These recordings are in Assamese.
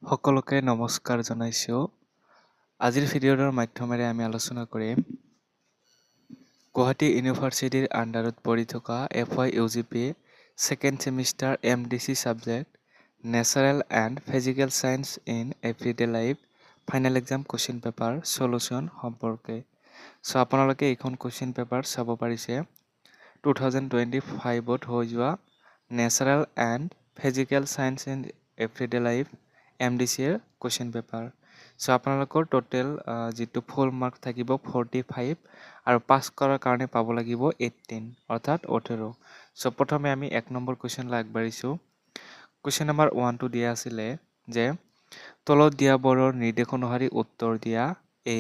সকলোকে নমস্কাৰ জনাইছোঁ। আজিৰ ভিডিঅ'ৰ মাধ্যমেৰে আমি আলোচনা কৰিম গুৱাহাটী ইউনিভাৰ্চিটিৰ আণ্ডাৰত পৰি থকা FY UGP second semester MDC subject natural and physical science in everyday life final exam question paper solution সম্পৰ্কে। চ' আপোনালোকে এইখন কুৱেশ্যন পেপাৰ চাব পাৰিছে 2025ত হৈ যোৱা natural and physical science in everyday life MDCৰ কুৱেশ্যন পেপাৰ। চ' আপোনালোকৰ টোটেল যিটো ফুল মাৰ্ক থাকিব 45 আৰু পাছ কৰাৰ কাৰণে পাব লাগিব 18 অৰ্থাৎ 18। চ' প্ৰথমে আমি 1 নম্বৰ কুৱেশ্যনলৈ আগবাঢ়িছোঁ। কুৱেশ্যন নম্বৰ 1টো দিয়া আছিলে যে তলত দিয়াবোৰৰ নিৰ্দেশ অনুসৰি উত্তৰ দিয়া এ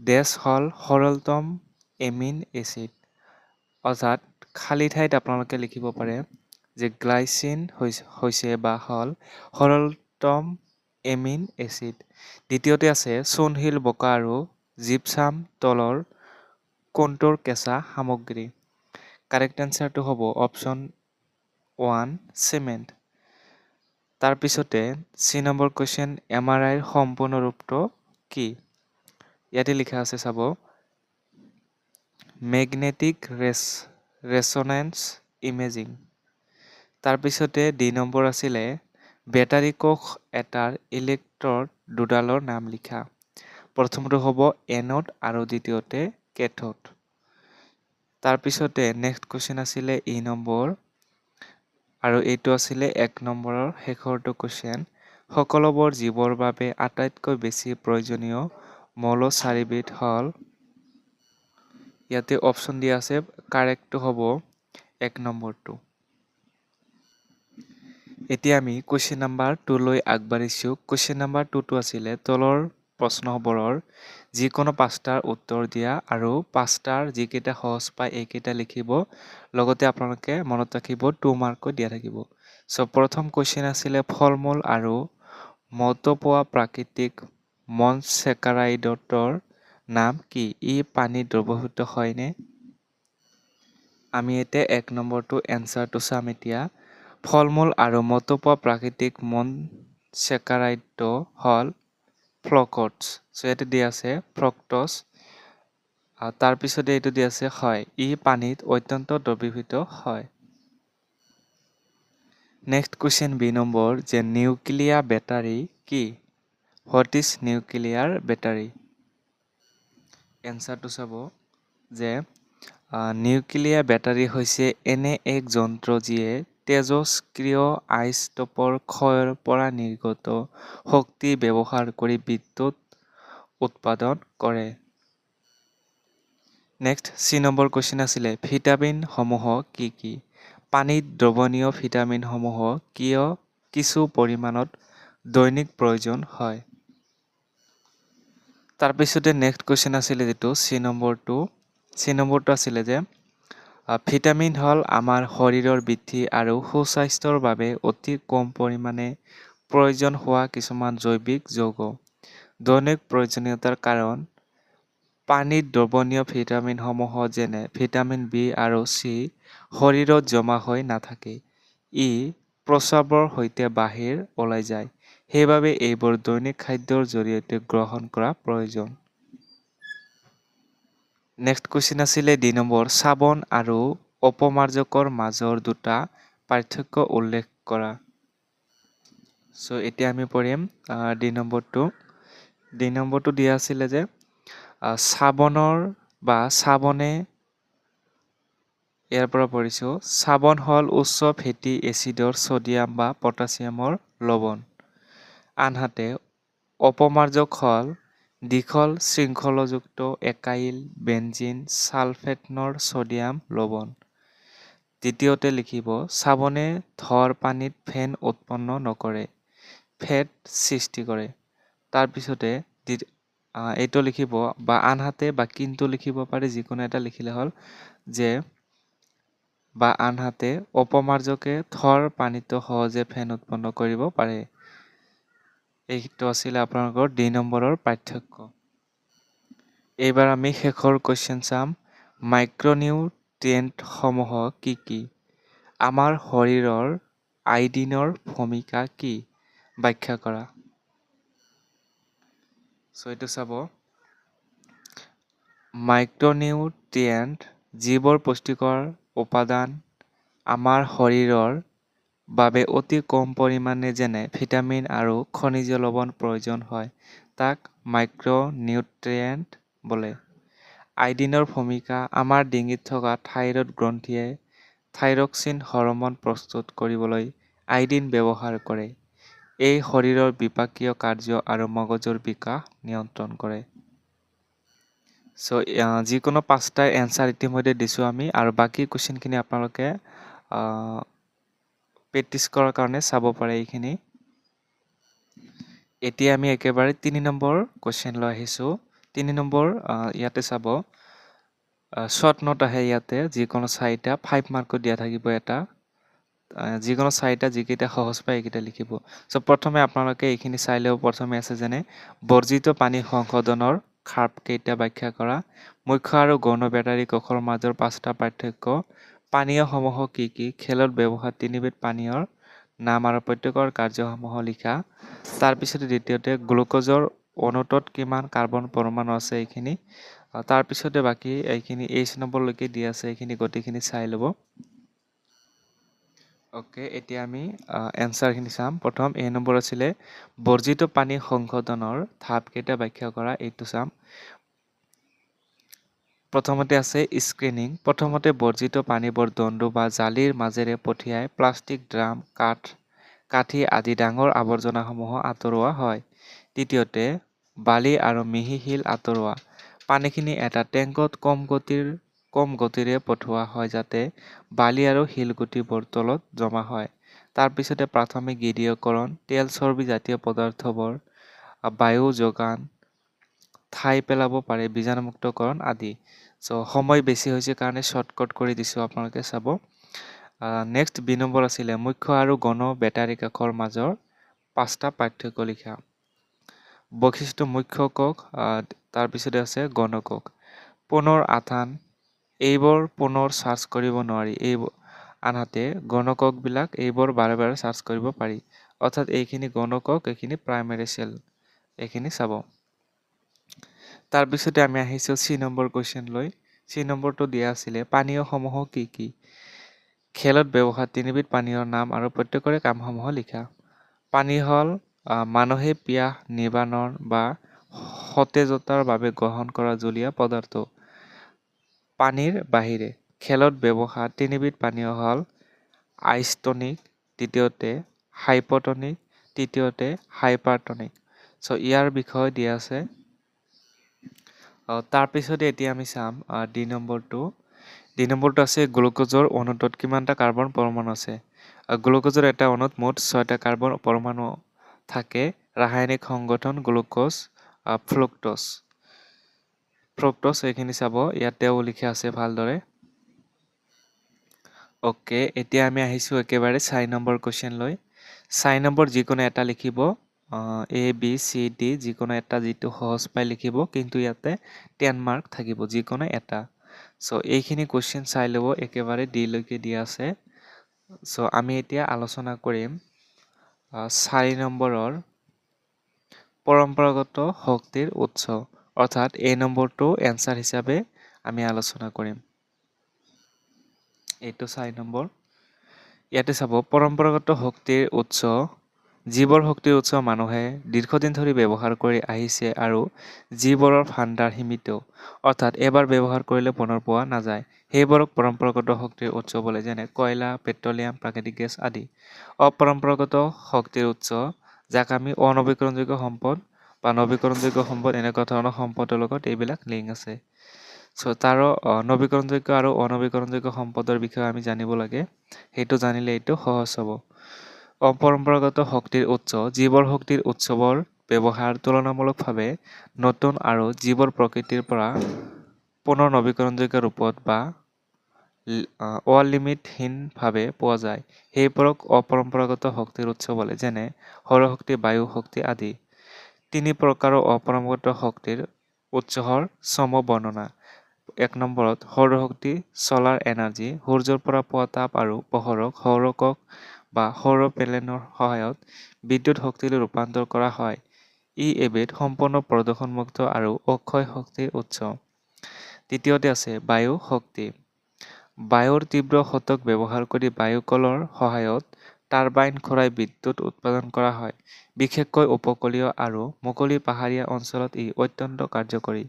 ডেছ হ'ল সৰলতম এমিন এচিড, অৰ্থাৎ খালী ঠাইত আপোনালোকে লিখিব পাৰে যে গ্লাইচিন হৈছে বা হ'ল সৰলতম এমিন এচিড। দ্বিতীয়তে আছে চূণশিল বোকা আৰু জিপচাম তলৰ কোনটোৰ কেঁচা সামগ্ৰী। কাৰেক্ট এনচাৰটো হ'ব অপশ্যন 1 চিমেণ্ট। তাৰপিছতে চি নম্বৰ কুৱেশ্যন MRIৰ সম্পূৰ্ণ ৰূপটো কি? ইয়াতে লিখা আছে চাব মেগনেটিক ৰেছনেন্স ইমেজিং। তাৰপিছতে ডি নম্বৰ আছিলে বেটাৰী কোষ এটাৰ ইলেক্ট্ৰড দুডালৰ নাম লিখা। প্ৰথমটো হ'ব এনড আৰু দ্বিতীয়তে কেথড। তাৰপিছতে নেক্সট কুৱেশ্যন আছিলে ই নম্বৰ আৰু এইটো আছিলে 1 নম্বৰৰ শেষৰটো কুৱেশ্যন সকলোবোৰ জীৱৰ বাবে আটাইতকৈ বেছি প্ৰয়োজনীয় মৌল 4বিধ হ'ল। ইয়াতে অপশ্যন দিয়া আছে, কাৰেক্টটো হ'ব 1 নম্বৰটো। এতিয়া আমি কুৱেশ্যন নাম্বাৰ 2লৈ আগবাঢ়িছোঁ। কুৱেশ্যন নাম্বাৰ 2টো আছিলে তলৰ প্ৰশ্নবোৰৰ যিকোনো 5টাৰ উত্তৰ দিয়া আৰু 5টাৰ যিকেইটা সহজ পায় এইকেইটা লিখিব। লগতে আপোনালোকে মনত ৰাখিব 2 মাৰ্কো দিয়া থাকিব। চ' প্ৰথম কুৱেশ্যন আছিলে ফল মূল আৰু মতো পোৱা প্ৰাকৃতিক মনচেকাৰাইডৰ নাম কি? ই পানীত দ্ৰৱীভূত হয়নে? আমি এতিয়া 1 নম্বৰটো এনচাৰটো চাম এতিয়া। ফল মূল আৰু মতো পোৱা প্ৰাকৃতিক মনচেকাৰাইড হ'ল ফ্লকটছ। চ' ইয়াতে দিয়া আছে ফ্ৰক্টছ। তাৰপিছতে এইটো দিয়া আছে হয় ই পানীত অত্যন্ত দ্ৰৱীভূত হয়। নেক্সট কুৱেশ্যন বি নম্বৰ যে নিউক্লিয়াৰ বেটাৰী কি? What is nuclear battery? এনচাৰটো চাব যে নিউক্লিয়াৰ বেটাৰী হৈছে এনে এক যন্ত্ৰ যিয়ে তেজস্ক্ৰিয় আইচটোপৰ ক্ষয়ৰ পৰা নিৰ্গত শক্তি ব্যৱহাৰ কৰি বিদ্যুৎ উৎপাদন কৰে। নেক্সট চি নম্বৰ কুৱেশ্যন আছিলে ভিটামিন সমূহ কি কি? পানীত দ্ৰৱণীয় ভিটামিন সমূহ কিয় কিছু পৰিমাণত দৈনিক প্ৰয়োজন হয়। তাৰপিছতে নেক্সট কুৱেশ্যন আছিলে যিটো চি নম্বৰটো আছিলে যে ভিটামিন হ'ল আমাৰ শৰীৰৰ বৃদ্ধি আৰু সুস্বাস্থ্যৰ বাবে অতি কম পৰিমাণে প্ৰয়োজন হোৱা কিছুমান জৈৱিক যৌগ। দৈনিক প্ৰয়োজনীয়তাৰ কাৰণ পানীত দ্ৰৱণীয় ভিটামিনসমূহ যেনে ভিটামিন বি আৰু চি শৰীৰত জমা হৈ নাথাকে। ই প্ৰস্ৰাৱৰ সৈতে বাহিৰ ওলাই যায়। সেইবাবে এইবোৰ দৈনিক খাদ্যৰ জৰিয়তে গ্ৰহণ কৰা প্ৰয়োজন। নেক্সট কুৱেশ্যন আছিলে ডি নম্বৰ চাবোন আৰু অপমাৰ্জকৰ মাজৰ দুটা পাৰ্থক্য উল্লেখ কৰা। চ' এতিয়া আমি পঢ়িম ডি নম্বৰটো। ডি নম্বৰটো দিয়া আছিলে যে চাবোনৰ বা চাবোনে ইয়াৰ পৰা পঢ়িছোঁ চাবোন হ'ল উচ্চ ফেটি এচিডৰ ছডিয়াম বা পটাছিয়ামৰ লৱণ। আনহাতে অপমাৰ্জক হ'ল দীঘল শৃংখলযুক্ত একাইল বেঞ্জিন ছালফেটনৰ ছডিয়াম লৱণ। দ্বিতীয়তে লিখিব চাবোনে ধৰ পানীত ফেন উৎপন্ন নকৰে, ফেট সৃষ্টি কৰে। তাৰপিছতে এইটো লিখিব বা আনহাতে বা কিন্তু লিখিব পাৰে, যিকোনো এটা লিখিলে হ'ল যে বা আনহাতে অপমাৰ্জকে থৰ পানীতো সহজে ফেন উৎপন্ন কৰিব পাৰে। এইটো আছিলে আপোনালোকৰ ডি নম্বৰৰ পাৰ্থক্য। এইবাৰ আমি শেষৰ কুৱেশ্যন চাম মাইক্ৰনিউট্ৰিয়েণ্টসমূহ কি কি? আমাৰ শৰীৰৰ আয়ডিনৰ ভূমিকা কি? ব্যাখ্যা কৰা। চ' এইটো চাব মাইক্ৰনিউট্ৰিয়েণ্ট যিবোৰ পুষ্টিকৰ উপাদান আমাৰ শৰীৰৰ বাবে অতি কম পৰিমাণে যেনে ভিটামিন আৰু খনিজ লৱণ প্ৰয়োজন হয় তাক মাইক্ৰনিউট্ৰিয়েণ্ট বোলে। আইডিনৰ ভূমিকা আমাৰ ডিঙিত থকা থাইৰয়ড গ্ৰন্থিয়ে থাইৰক্সিন হৰম'ন প্ৰস্তুত কৰিবলৈ আইডিন ব্যৱহাৰ কৰে। এই শৰীৰৰ বিপাকীয় কাৰ্য আৰু মগজুৰ বিকাশ নিয়ন্ত্ৰণ কৰে। চ' যিকোনো 5টা এনচাৰ ইতিমধ্যে দিছোঁ আমি আৰু বাকী কুৱেশ্যনখিনি আপোনালোকে প্ৰেক্টিছ কৰাৰ কাৰণে চাব পাৰে এইখিনি। এতিয়া আমি একেবাৰে 3 নম্বৰ কুৱেশ্যন লৈ আহিছোঁ। 3 নম্বৰ ইয়াতে চাব শ্বৰ্ট নোট আহে ইয়াতে যিকোনো 4টা 5 মাৰ্কত দিয়া থাকিব এটা। যিকোনো 4টা যিকেইটা সহজ পায় এইকেইটা লিখিব। চ' প্ৰথমে আপোনালোকে এইখিনি চাই ল'ব। প্ৰথমে আছে যেনে বৰ্জিত পানী সংশোধনৰ খাপকেইটা ব্যাখ্যা কৰা, মুখ্য আৰু গৌণ বেটাৰী কোষৰ মাজৰ 5টা পাৰ্থক্য, পানীয়সমূহ কি কি, খেলত ব্যৱহাৰ 3বিধ পানীয়ৰ নাম আৰু প্ৰত্যেকৰ কাৰ্যসমূহ লিখা। তাৰপিছতে দ্বিতীয়তে গ্লুক'জৰ অণুটোত কিমান কাৰ্বন পৰমাণু আছে এইখিনি। তাৰপিছতে বাকী এইখিনি H নম্বৰলৈকে দিয়া আছে এইখিনি গোটেইখিনি চাই ল'ব। অ'কে, এতিয়া আমি এনচাৰখিনি চাম। প্ৰথম A নম্বৰ আছিলে বৰ্জিত পানী সংশোধনৰ ধাপকেইটা ব্যাখ্যা কৰা, এইটো চাম। প্ৰথমতে আছে স্ক্ৰিনিং। প্ৰথমতে বৰ্জিত পানীবোৰ দণ্ডু বা জালিৰ মাজেৰে পঠিয়াই প্লাষ্টিক, ড্ৰাম, কাঠি আদি ডাঙৰ আৱৰ্জনাসমূহ আঁতৰোৱা হয়। দ্বিতীয়তে বালি আৰু মিহি শিল আঁতৰোৱা। পানীখিনি এটা টেংকত কম গতিৰে পঠোৱা হয় যাতে বালি আৰু শিলগুটিবোৰ তলত জমা হয়। তাৰপিছতে প্ৰাথমিক গেদীয়কৰণ, তেল চৰ্বি জাতীয় পদাৰ্থবোৰ বায়ু যোগান, ঠাই পেলাব পাৰে, বীজাণুমুক্তকৰণ আদি। চ' সময় বেছি হৈছে কাৰণে শ্বৰ্টকাট কৰি দিছোঁ, আপোনালোকে চাব। নেক্সট B নম্বৰ আছিলে মুখ্য আৰু গৌণ বেটাৰী কোষৰ মাজৰ 5টা পাৰ্থক্য লিখা। বৈশিষ্ট্য মুখ্য কোষ, তাৰপিছতে আছে গৌণ কোষ। পুনৰ আধান, এইবোৰ পুনৰ চাৰ্জ কৰিব নোৱাৰি। আনহাতে গৌণ কোষবিলাক এইবোৰ বাৰে বাৰে চাৰ্জ কৰিব পাৰি। অৰ্থাৎ এইখিনি গৌণ কোষ, এইখিনি প্ৰাইমেৰী চেল, এইখিনি চাব। তাৰপিছতে আমি আহিছোঁ C নম্বৰ কুৱেশ্যন লৈ। C নম্বৰটো দিয়া আছিলে পানীয়সমূহ কি কি, খেলত ব্যৱহাৰ 3বিধ পানীয়ৰ নাম আৰু প্ৰত্যেকৰে কামসমূহ লিখা। পানী হ'ল মানুহে পিয়াহ নিবাৰণ বা সতেজতাৰ বাবে গ্ৰহণ কৰা জলীয় পদাৰ্থ। পানীৰ বাহিৰে খেলত ব্যৱহাৰ 3বিধ পানীয় হ'ল আইচটনিক, দ্বিতীয়তে হাইপটনিক, তৃতীয়তে হাইপাৰটনিক। চ' ইয়াৰ বিষয়ে দিয়া আছে। তাৰপিছতে এতিয়া আমি চাম D নম্বৰটো। D নম্বৰটো আছে গ্লুক'জৰ অণুটোত কিমানটা কাৰ্বন পৰমাণু আছে। গ্লুক'জৰ এটা অণুত মুঠ 6টা কাৰ্বন পৰমাণু থাকে। ৰাসায়নিক সংগঠন গ্লুক'জ, ফ্ৰুক্টোজ এইখিনি চাব, ইয়াতেও লিখা আছে ভালদৰে। অ'কে, এতিয়া আমি আহিছোঁ একেবাৰে 4 নম্বৰ কুৱেশ্যন লৈ। 4 নম্বৰ যিকোনো এটা লিখিব, A, B, C, D যিকোনো এটা যিটো সহজ পাই লিখিব, কিন্তু ইয়াতে 10 মাৰ্ক থাকিব যিকোনো এটা। চ' এইখিনি কুৱেশ্যন চাই ল'ব, একেবাৰে D লৈকে দিয়া আছে। চ' আমি এতিয়া আলোচনা কৰিম 4 নম্বৰৰ পৰম্পৰাগত শক্তিৰ উৎস, অৰ্থাৎ A নম্বৰটো এনচাৰ হিচাপে আমি আলোচনা কৰিম। এইটো 4 নম্বৰ। ইয়াতে চাব পৰম্পৰাগত শক্তিৰ উৎস, যিবোৰ শক্তিৰ উৎস মানুহে দীৰ্ঘদিন ধৰি ব্যৱহাৰ কৰি আহিছে আৰু যিবোৰৰ ভাণ্ডাৰ সীমিত, অৰ্থাৎ এবাৰ ব্যৱহাৰ কৰিলে পুনৰ পোৱা নাযায়, সেইবোৰক পৰম্পৰাগত শক্তিৰ উৎস বোলে, যেনে কয়লা, পেট্ৰলিয়াম, প্ৰাকৃতিক গেছ আদি। অপৰম্পৰাগত শক্তিৰ উৎস, যাক আমি অনৱীকৰণযোগ্য সম্পদ বা নৱীকৰণযোগ্য সম্পদ এনেকুৱা ধৰণৰ সম্পদৰ লগত এইবিলাক লিংক আছে। চ' তাৰো নৱীকৰণযোগ্য আৰু অনৱীকৰণযোগ্য সম্পদৰ বিষয়ে আমি জানিব লাগে, সেইটো জানিলে এইটো সহজ হ'ব। অপৰম্পৰাগত শক্তিৰ উৎস, যিবোৰ শক্তিৰ উৎসবোৰ ব্যৱহাৰ তুলনামূলকভাৱে নতুন আৰু যিবোৰ প্ৰকৃতিৰ পৰা পুনৰ নৱীকৰণযোগ্য ৰূপত বা অলিমিটহীনভাৱে পোৱা যায়, সেইবোৰক অপৰম্পৰাগত শক্তিৰ উৎস বোলে, যেনে সৌৰশক্তি, বায়ু শক্তি আদি। 3 প্ৰকাৰৰ অপৰম্পৰাগত শক্তিৰ উৎসৰ চম বৰ্ণনা। 1 নম্বৰত সৌৰশক্তি, ছলাৰ এনাৰ্জি, সূৰ্যৰ পৰা পোৱা তাপ আৰু পোহৰক সৌৰ কোষ বা সৌৰ পেনেলৰ সহায়ত বিদ্যুৎ শক্তিলৈ ৰূপান্তৰ কৰা হয়। ই এবিধ সম্পূৰ্ণ প্ৰদূষণমুক্ত আৰু অক্ষয় শক্তিৰ উৎস। তৃতীয়তে আছে বায়ু শক্তি। বায়ুৰ তীব্ৰ শতক ব্যৱহাৰ কৰি বায়ুকলৰ সহায়ত টাৰবাইন ঘূৰাই বিদ্যুৎ উৎপাদন কৰা হয়। বিশেষকৈ উপকূলীয় আৰু মুকলি পাহাৰীয়া অঞ্চলত ই অত্যন্ত কাৰ্যকৰী।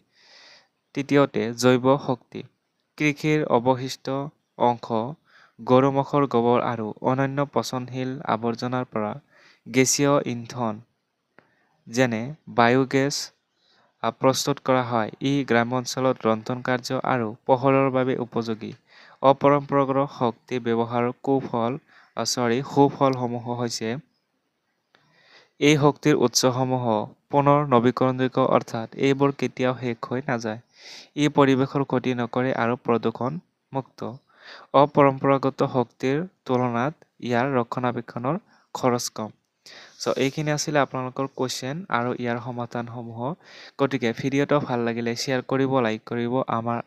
তৃতীয়তে জৈৱ শক্তি। কৃষিৰ অৱশিষ্ট অংশ, গৰু ম'হৰ গোবৰ আৰু অন্যান্য পচনশীল আৱৰ্জনাৰ পৰা গেছীয় ইন্ধন যেনে বায়োগেছ প্ৰস্তুত কৰা হয়। ই গ্ৰামাঞ্চলত ৰন্ধন কাৰ্য আৰু পোহৰৰ বাবে উপযোগী। অপৰম্পৰাগত শক্তি ব্যৱহাৰৰ সুফলসমূহ হৈছে এই শক্তিৰ উৎসসমূহ পুনৰ নৱীকৰণযোগ্য অৰ্থাৎ এইবোৰ কেতিয়াও শেষ হৈ নাযায়। ই পৰিৱেশৰ ক্ষতি নকৰে আৰু প্ৰদূষণ মুক্ত। অপৰম্পৰাগত শক্তিৰ তুলনাত ইয়াৰ ৰক্ষণাবেক্ষণৰ খৰচ কম। এইখিনি আছিলে আপোনালোকৰ কুৱেশ্যন আৰু ইয়াৰ সমাধানসমূহ। গতিকে ভিডিঅ'টো ভাল লাগিলে শ্বেয়াৰ কৰিব, লাইক কৰিব। আমাৰ